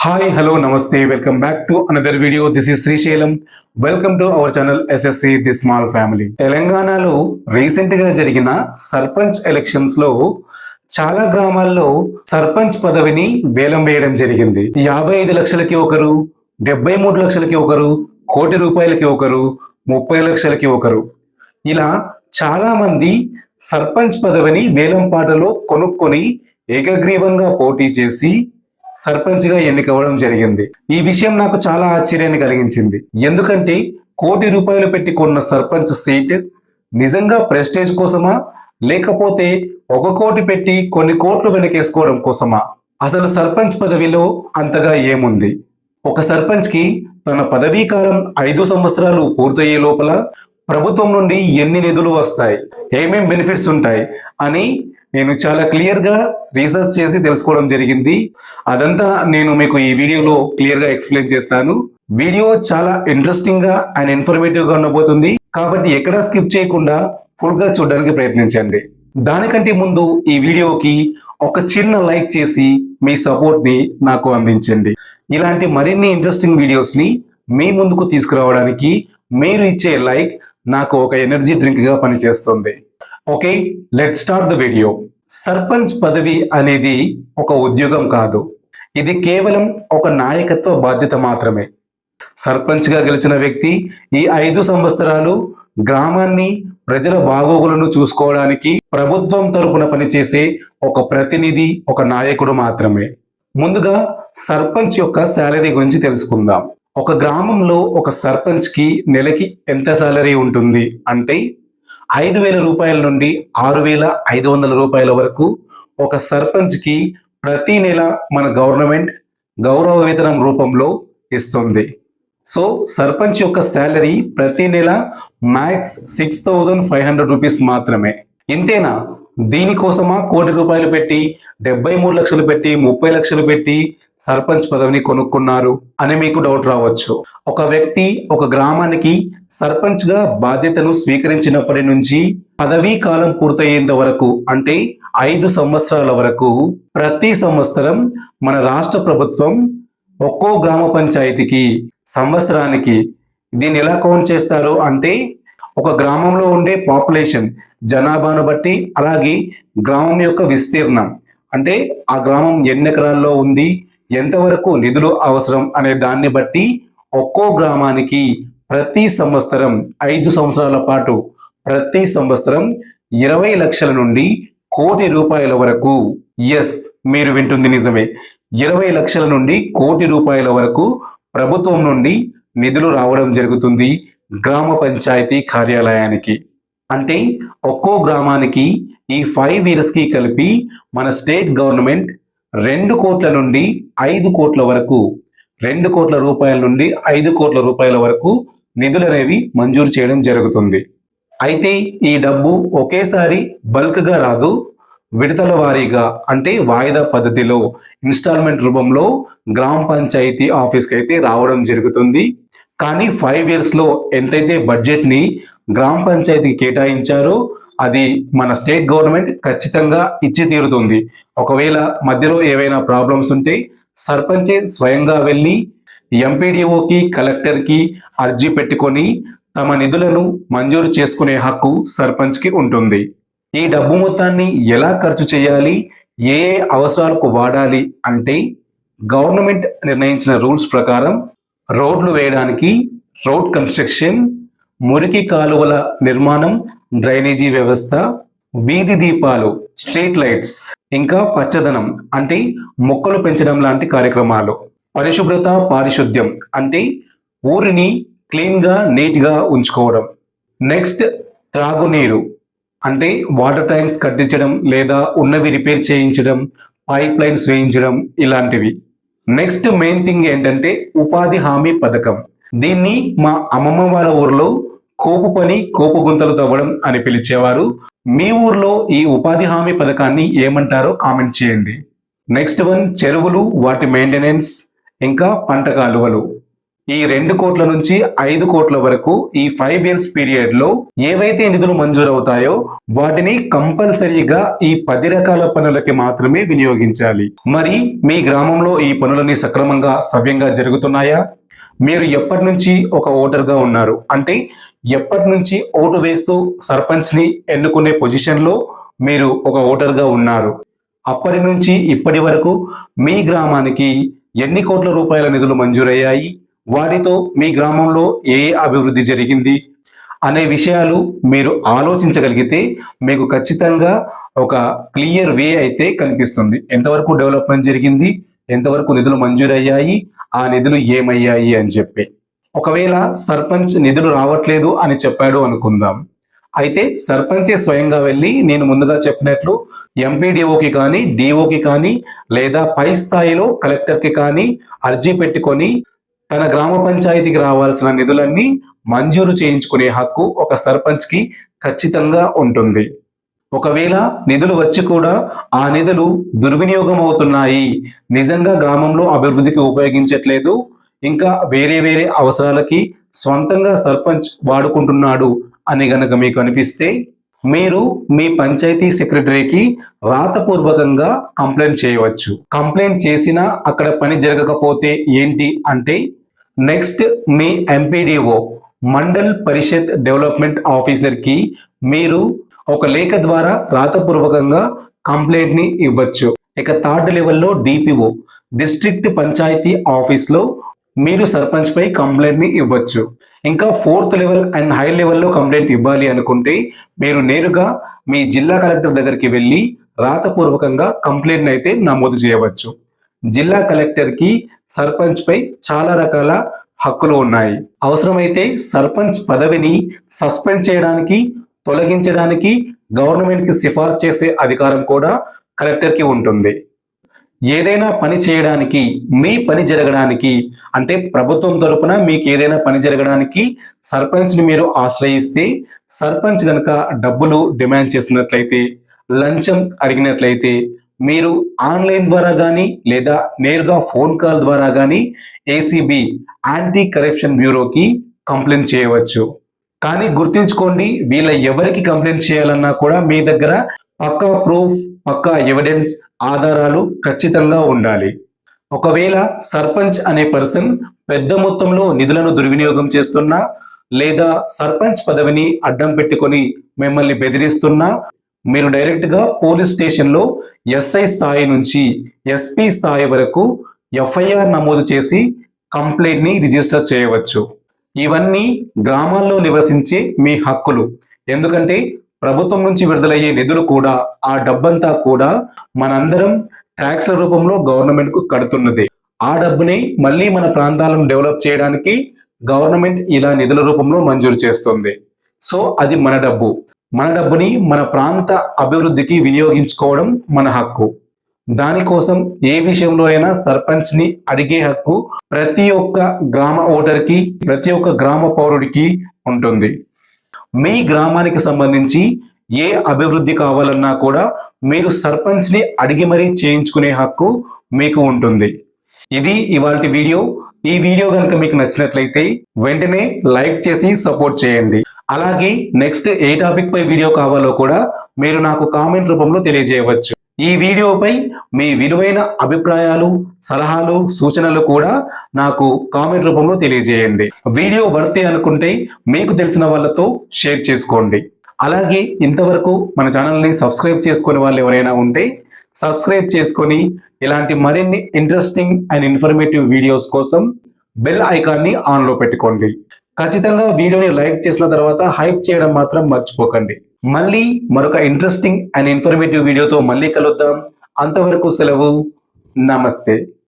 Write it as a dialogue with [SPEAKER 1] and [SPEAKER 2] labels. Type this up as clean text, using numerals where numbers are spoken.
[SPEAKER 1] Hi, hello, namaste. Welcome back to another video. This is Srisailam. Welcome to our channel SSC The Small Family. తెలంగాణలో recent గా జరిగిన sarpanch elections లో చాలా గ్రామాల్లో సర్పంచ్ పదవిని వేలం వేయడం జరిగింది. 55 లక్షలకి ఒకరు, 73 లక్షలకి ఒకరు, కోటి రూపాయలకి ఒకరు, 30 లక్షలకి ఒకరు, ఇలా చాలా మంది సర్పంచ్ పదవిని వేలం పాటలో కొనుక్కొని ఏకగ్రీవంగా పోటీ చేసి సర్పంచ్ గా ఎన్నికవడం జరిగింది. ఈ విషయం నాకు చాలా ఆశ్చర్యాన్ని కలిగించింది. ఎందుకంటే కోటి రూపాయలు పెట్టి కొన్న సర్పంచ్ సీట్ నిజంగా ప్రెస్టేజ్ కోసమా, లేకపోతే 1 కోటి పెట్టి కొన్ని కోట్లు వెనకేసుకోవడం కోసమా? అసలు సర్పంచ్ పదవిలో అంతగా ఏముంది? ఒక సర్పంచ్ కి తన పదవీ కాలం 5 సంవత్సరాలు పూర్తయ్యే లోపల ప్రభుత్వం నుండి ఎన్ని నిధులు వస్తాయి, ఏమేం బెనిఫిట్స్ ఉంటాయి అని నేను చాలా క్లియర్ గా రీసెర్చ్ చేసి తెలుసుకోవడం జరిగింది. అదంతా నేను మీకు ఈ వీడియోలో క్లియర్ గా ఎక్స్ప్లెయిన్ చేస్తాను. వీడియో చాలా ఇంట్రెస్టింగ్ గా అండ్ ఇన్ఫర్మేటివ్ గా ఉండబోతుంది, కాబట్టి ఎక్కడా స్కిప్ చేయకుండా ఫుల్ గా చూడడానికి ప్రయత్నించండి. దానికంటే ముందు ఈ వీడియోకి ఒక చిన్న లైక్ చేసి మీ సపోర్ట్ ని నాకు అందించండి. ఇలాంటి మరిన్ని ఇంట్రెస్టింగ్ వీడియోస్ ని మీ ముందుకు తీసుకురావడానికి మీరు ఇచ్చే లైక్ నాకు ఒక ఎనర్జీ డ్రింక్ గా పనిచేస్తుంది. Okay, let start the video. Sarpanch పదవి అనేది ఒక ఉద్యోగం కాదు, ఇది కేవలం ఒక నాయకత్వ బాధ్యత మాత్రమే. సర్పంచ్ గా గెలిచిన వ్యక్తి ఈ 5 సంవత్సరాలు గ్రామాన్ని, ప్రజల బాగోగులను చూసుకోవడానికి ప్రభుత్వం తరపున పనిచేసే ఒక ప్రతినిధి, ఒక నాయకుడు మాత్రమే. ముందుగా సర్పంచ్ యొక్క శాలరీ గురించి తెలుసుకుందాం. ఒక గ్రామంలో ఒక సర్పంచ్ కి నెలకి ఎంత శాలరీ ఉంటుంది అంటే 5,000 రూపాయల నుండి 6,500 రూపాయల వరకు ఒక సర్పంచ్ కి ప్రతి నెల మన గవర్నమెంట్ గౌరవ వేతనం రూపంలో ఇస్తుంది. సో సర్పంచ్ యొక్క శాలరీ ప్రతి నెల మ్యాక్స్ 6,500 రూపీస్ మాత్రమే. ఇంతేనా? దీనికోసమా కోటి రూపాయలు పెట్టి, 73 లక్షలు పెట్టి, 30 లక్షలు పెట్టి సర్పంచ్ పదవిని కొనుక్కున్నారు అని మీకు డౌట్ రావచ్చు. ఒక వ్యక్తి ఒక గ్రామానికి సర్పంచ్ గా బాధ్యతను స్వీకరించినప్పటి నుంచి పదవీ కాలం పూర్తయ్యేంత వరకు అంటే 5 సంవత్సరాల వరకు ప్రతి సంవత్సరం మన రాష్ట్ర ప్రభుత్వం ఒక్కో గ్రామ పంచాయతీకి సంవత్సరానికి దీన్ని ఎలా కౌంట్ చేస్తారు అంటే ఒక గ్రామంలో ఉండే పాపులేషన్ జనాభాను బట్టి, అలాగే గ్రామం యొక్క విస్తీర్ణం అంటే ఆ గ్రామం ఎన్ని ఎకరాల్లో ఉంది, ఎంతవరకు నిధులు అవసరం అనే దాన్ని బట్టి ఒక్కో గ్రామానికి ప్రతి సంవత్సరం 5 సంవత్సరాల పాటు ప్రతి సంవత్సరం 20 లక్షల నుండి కోటి రూపాయల వరకు, ఎస్ మీరు వింటుంది నిజమే, 20 లక్షల నుండి కోటి రూపాయల వరకు ప్రభుత్వం నుండి నిధులు రావడం జరుగుతుంది గ్రామ పంచాయతీ కార్యాలయానికి. అంటే ఒక్కో గ్రామానికి ఈ 5 years కి కలిపి మన స్టేట్ గవర్నమెంట్ 2 కోట్ల నుండి 5 కోట్ల వరకు, 2 కోట్ల రూపాయల నుండి 5 కోట్ల రూపాయల వరకు నిధులు అనేవి మంజూరు చేయడం జరుగుతుంది. అయితే ఈ డబ్బు ఒకేసారి బల్క్ గా రాదు, విడతల వారీగా అంటే వాయిదా పద్ధతిలో ఇన్స్టాల్మెంట్ రూపంలో గ్రామ పంచాయతీ ఆఫీస్కి అయితే రావడం జరుగుతుంది. కానీ 5 years లో ఎంతైతే బడ్జెట్ ని గ్రామ పంచాయతీకి కేటాయించారో అది మన స్టేట్ గవర్నమెంట్ ఖచ్చితంగా ఇచ్చి తీరుతుంది. ఒకవేళ మధ్యలో ఏవైనా ప్రాబ్లమ్స్ ఉంటే సర్పంచే స్వయంగా వెళ్ళి ఎంపీడీఓకి, కలెక్టర్కి అర్జీ పెట్టుకొని తమ నిధులను మంజూరు చేసుకునే హక్కు సర్పంచ్కి ఉంటుంది. ఈ డబ్బు మొత్తాన్ని ఎలా ఖర్చు చేయాలి, ఏ ఏ అవసరాలకు వాడాలి అంటే గవర్నమెంట్ నిర్ణయించిన రూల్స్ ప్రకారం రోడ్లు వేయడానికి, రోడ్ కన్స్ట్రక్షన్, మురికి కాలువల నిర్మాణం, డ్రైనేజీ వ్యవస్థ, వీధి దీపాలు, స్ట్రీట్ లైట్స్, ఇంకా పచ్చదనం అంటే మొక్కలు పెంచడం లాంటి కార్యక్రమాలు, పరిశుభ్రత, పారిశుద్ధ్యం అంటే ఊరిని క్లీన్ గా నీట్ గా ఉంచుకోవడం, నెక్స్ట్ త్రాగునీరు అంటే వాటర్ ట్యాంక్స్ కట్టించడం లేదా ఉన్నవి రిపేర్ చేయించడం, పైప్ లైన్స్ వేయించడం ఇలాంటివి. నెక్స్ట్ మెయిన్ థింగ్ ఏంటంటే ఉపాధి హామీ పథకం. దీన్ని మా అమ్మమ్మ వాళ్ళ ఊర్లో కోపు పని, కోపు గుంతలు తవ్వడం అని పిలిచేవారు. మీ ఊర్లో ఈ ఉపాధి హామీ పథకాన్ని ఏమంటారో కామెంట్ చేయండి. నెక్స్ట్ వన్ చెరువులు, వాటి మెయింటెనెన్స్, ఇంకా పంట కాలువలు. ఈ 2 కోట్ల నుంచి 5 కోట్ల వరకు ఈ 5 ఇయర్స్ పీరియడ్ లో ఏవైతే నిధులు మంజూరవుతాయో వాటిని కంపల్సరీగా ఈ 10 రకాల పనులకి మాత్రమే వినియోగించాలి. మరి మీ గ్రామంలో ఈ పనులన్నీ సక్రమంగా సవ్యంగా జరుగుతున్నాయా? మీరు ఎప్పటి నుంచి ఒక ఓటర్గా ఉన్నారు అంటే ఎప్పటి నుంచి ఓటు వేస్తూ సర్పంచ్ ని ఎన్నుకునే పొజిషన్ లో మీరు ఒక ఓటర్గా ఉన్నారు? అప్పటి నుంచి ఇప్పటి వరకు మీ గ్రామానికి ఎన్ని కోట్ల రూపాయల నిధులు మంజూరయ్యాయి? వాటితో మీ గ్రామంలో ఏ అభివృద్ధి జరిగింది అనే విషయాలు మీరు ఆలోచించగలిగితే మీకు ఖచ్చితంగా ఒక క్లియర్ వే అయితే కనిపిస్తుంది. ఎంతవరకు డెవలప్మెంట్ జరిగింది, ఎంతవరకు నిధులు మంజూరయ్యాయి, ఆ నిధులు ఏమయ్యాయి అని చెప్పి. ఒకవేళ సర్పంచ్ నిధులు రావట్లేదు అని చెప్పాడు అనుకుందాం. అయితే సర్పంచే స్వయంగా వెళ్ళి నేను ముందుగా చెప్పినట్లు ఎంపీడీఓకి కానీ డిఓకి కానీ లేదా పై స్థాయిలో కలెక్టర్కి కానీ అర్జీ పెట్టుకొని తన గ్రామ పంచాయతీకి రావాల్సిన నిధులన్నీ మంజూరు చేయించుకునే హక్కు ఒక సర్పంచ్కి ఖచ్చితంగా ఉంటుంది. ఒకవేళ నిధులు వచ్చి కూడా ఆ నిధులు దుర్వినియోగం అవుతున్నాయి, నిజంగా గ్రామంలో అభివృద్ధికి ఉపయోగించట్లేదు, ఇంకా వేరే వేరే అవసరాలకి స్వంతంగా సర్పంచ్ వాడుకుంటున్నాడు అని గనక మీకు అనిపిస్తే మీరు మీ పంచాయతీ సెక్రటరీకి రాతపూర్వకంగా కంప్లైంట్ చేయవచ్చు. కంప్లైంట్ చేసినా అక్కడ పని జరగకపోతే ఏంటి అంటే నెక్స్ట్ మీ ఎంపీడీఓ మండల్ పరిషత్ డెవలప్మెంట్ ఆఫీసర్కి మీరు ఒక లేఖ ద్వారా రాతపూర్వకంగా కంప్లైంట్ ని ఇవ్వచ్చు. ఇక థర్డ్ లెవెల్లో డిపిఓ డిస్ట్రిక్ట్ పంచాయతీ ఆఫీస్లో మీరు సర్పంచ్ పై కంప్లైంట్ ని ఇవ్వచ్చు. ఇంకా ఫోర్త్ లెవెల్ అండ్ హై లెవెల్లో కంప్లైంట్ ఇవ్వాలి అనుకుంటే మీరు నేరుగా మీ జిల్లా కలెక్టర్ దగ్గరికి వెళ్ళి రాతపూర్వకంగా కంప్లైంట్ అయితే నమోదు చేయవచ్చు. జిల్లా కలెక్టర్కి సర్పంచ్ పై చాలా రకాల హక్కులు ఉన్నాయి. అవసరమైతే సర్పంచ్ పదవిని సస్పెండ్ చేయడానికి, తొలగించడానికి గవర్నమెంట్కి సిఫార్సు చేసే అధికారం కూడా కలెక్టర్కి ఉంటుంది. ఏదైనా పని చేయడానికి, మీ పని జరగడానికి అంటే ప్రభుత్వం తరపున మీకు ఏదైనా పని జరగడానికి సర్పంచ్ని మీరు ఆశ్రయిస్తే సర్పంచ్ కనుక డబ్బులు డిమాండ్ చేసినట్లయితే, లంచం అడిగినట్లయితే మీరు ఆన్లైన్ ద్వారా కానీ లేదా నేరుగా ఫోన్ కాల్ ద్వారా కానీ ఏసీబీ యాంటీ కరప్షన్ బ్యూరోకి కంప్లైంట్ చేయవచ్చు. కానీ గుర్తుంచుకోండి, వీళ్ళ ఎవరికి కంప్లైంట్ చేయాలన్నా కూడా మీ దగ్గర పక్కా ప్రూఫ్, పక్కా ఎవిడెన్స్, ఆధారాలు ఖచ్చితంగా ఉండాలి. ఒకవేళ సర్పంచ్ అనే పర్సన్ పెద్ద మొత్తంలో నిధులను దుర్వినియోగం చేస్తున్నా లేదా సర్పంచ్ పదవిని అడ్డం పెట్టుకొని మిమ్మల్ని బెదిరిస్తున్నా మీరు డైరెక్ట్గా పోలీస్ స్టేషన్లో ఎస్ఐ స్థాయి నుంచి ఎస్పీ స్థాయి వరకు ఎఫ్ఐఆర్ నమోదు చేసి కంప్లైంట్ని రిజిస్టర్ చేయవచ్చు. ఇవన్నీ గ్రామాల్లో నివసించే మీ హక్కులు. ఎందుకంటే ప్రభుత్వం నుంచి విడుదలయ్యే నిధులు కూడా, ఆ డబ్బంతా కూడా మనందరం ట్యాక్స్ల రూపంలో గవర్నమెంట్కు కడుతున్నదే. ఆ డబ్బుని మళ్ళీ మన ప్రాంతాలను డెవలప్ చేయడానికి గవర్నమెంట్ ఇలా నిధుల రూపంలో మంజూరు చేస్తుంది. సో అది మన డబ్బు. మన డబ్బుని మన ప్రాంత అభివృద్ధికి వినియోగించుకోవడం మన హక్కు. దానికోసం ఏ విషయంలో అయినా సర్పంచ్ని అడిగే హక్కు ప్రతి ఒక్క గ్రామ ఓటర్కి, ప్రతి ఒక్క గ్రామ పౌరుడికి ఉంటుంది. మీ గ్రామానికి సంబంధించి ఏ అభివృద్ధి కావాలన్నా కూడా మీరు సర్పంచ్ని అడిగి మరీ చేయించుకునే హక్కు మీకు ఉంటుంది. ఇది ఇవాల్టి వీడియో. ఈ వీడియో కనుక మీకు నచ్చినట్లయితే వెంటనే లైక్ చేసి సపోర్ట్ చేయండి. అలాగే నెక్స్ట్ ఏ టాపిక్ పై వీడియో కావాలో కూడా మీరు నాకు కామెంట్ రూపంలో తెలియజేయవచ్చు. ఈ వీడియోపై మీ విలువైన అభిప్రాయాలు, సలహాలు, సూచనలు కూడా నాకు కామెంట్ రూపంలో తెలియజేయండి. వీడియో వర్తే అనుకుంటే మీకు తెలిసిన వాళ్ళతో షేర్ చేసుకోండి. అలాగే ఇంతవరకు మన ఛానల్ని సబ్స్క్రైబ్ చేసుకునే వాళ్ళు ఎవరైనా ఉంటే సబ్స్క్రైబ్ చేసుకొని ఇలాంటి మరిన్ని ఇంట్రెస్టింగ్ అండ్ ఇన్ఫర్మేటివ్ వీడియోస్ కోసం బెల్ ఐకాన్ని ఆన్లో పెట్టుకోండి. ఖచ్చితంగా వీడియోని లైక్ చేసిన తర్వాత హైప్ చేయడం మాత్రం మర్చిపోకండి. మళ్ళీ మరొక ఇంట్రెస్టింగ్ అండ్ ఇన్ఫర్మేటివ్ వీడియోతో మళ్ళీ కలుద్దాం. అంతవరకు సెలవు. నమస్తే.